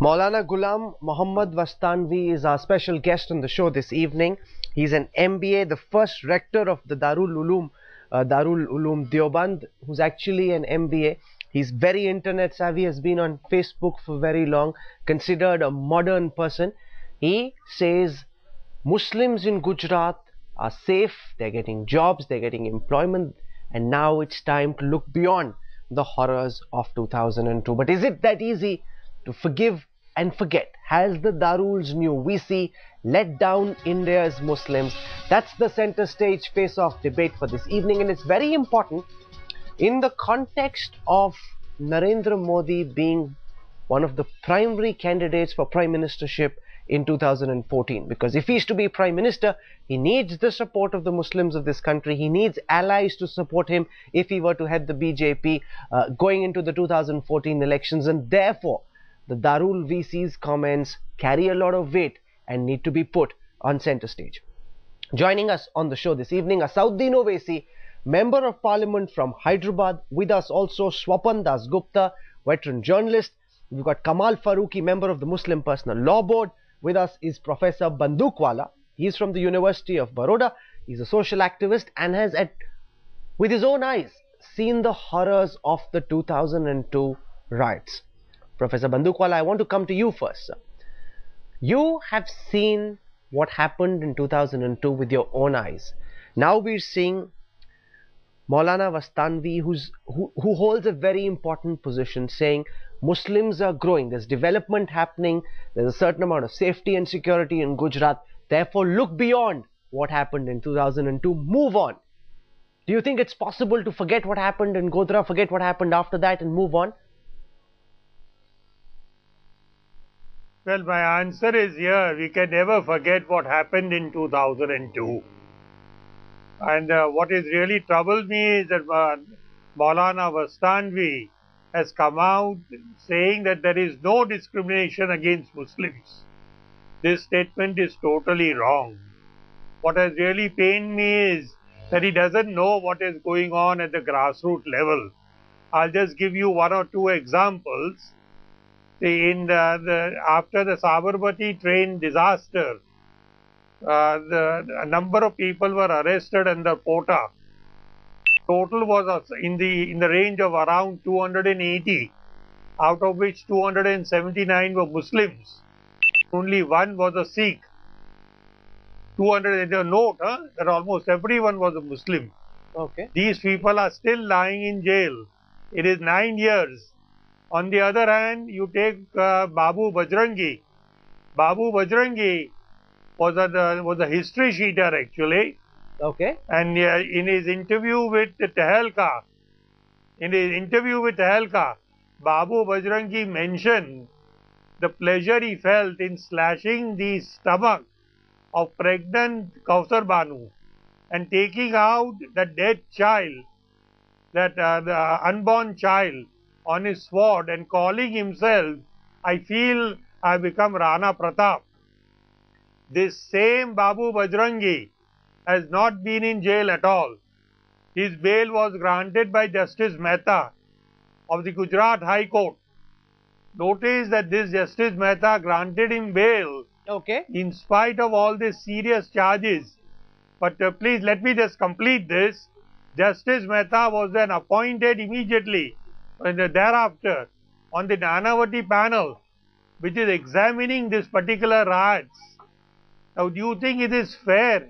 Maulana Ghulam Mohammed Vastanvi is our special guest on the show this evening. He's an MBA, the first rector of the Darul Uloom Deoband, who's actually an MBA. He's very internet savvy, has been on Facebook for very long, considered a modern person. He says Muslims in Gujarat are safe, they're getting jobs, they're getting employment, and now it's time to look beyond the horrors of 2002. But is it that easy to forgive and forget? Has the Daruls new VC let down India's Muslims? That's the center stage face-off debate for this evening, and it's very important in the context of Narendra Modi being one of the primary candidates for prime ministership in 2014, because if he's to be prime minister, he needs the support of the Muslims of this country. He needs allies to support him if he were to head the BJP going into the 2014 elections, and therefore the Darul VC's comments carry a lot of weight and need to be put on center stage. Joining us on the show this evening, Asauddin Owaisi, Member of Parliament from Hyderabad. With us also Swapan Das Gupta, veteran journalist. We've got Kamal Farooqi, member of the Muslim Personal Law Board. With us is Professor Bandukwala. He's from the University of Baroda. He's a social activist and has, with his own eyes, seen the horrors of the 2002 riots. Professor Bandukwala, I want to come to you first, sir. You have seen what happened in 2002 with your own eyes. Now we're seeing Maulana Vastanvi, who holds a very important position, saying Muslims are growing, there's development happening, there's a certain amount of safety and security in Gujarat, therefore look beyond what happened in 2002, move on. Do you think it's possible to forget what happened in Godhra, forget what happened after that and move on? Well, my answer is here. We can never forget what happened in 2002. And what is really troubled me is that Maulana Vastanvi has come out saying that there is no discrimination against Muslims. This statement is totally wrong. What has really pained me is that he doesn't know what is going on at the grassroots level. I'll just give you one or two examples. After the Sabarmati train disaster, a number of people were arrested under Kota. Total was in the range of around 280, out of which 279 were Muslims. Only one was a Sikh. 200, note that almost everyone was a Muslim. Okay. These people are still lying in jail. It is 9 years. On the other hand, you take Babu Bajrangi. Babu Bajrangi was a history sheeter actually. Okay. And in his interview with Tehelka, Babu Bajrangi mentioned the pleasure he felt in slashing the stomach of pregnant Kausar Banu and taking out the dead child, the unborn child, on his sword and calling himself, I feel I become Rana Pratap. This same Babu Bajrangi has not been in jail at all. His bail was granted by Justice Mehta of the Gujarat High Court. Notice that this Justice Mehta granted him bail in spite of all these serious charges. But please let me just complete this. Justice Mehta was then appointed immediately and thereafter on the Nanavati panel, which is examining this particular riots. Now, do you think it is fair?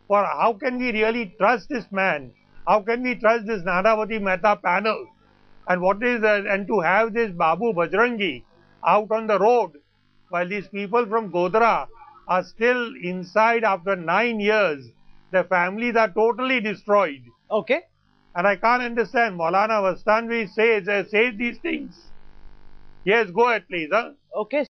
For how can we really trust this man? How can we trust this Nanavati Mehta panel? And and to have this Babu Bajrangi out on the road while these people from Godhra are still inside after 9 years, their families are totally destroyed. Okay. And I can't understand. Maulana Vastanvi says these things. Yes, go ahead, please. Okay.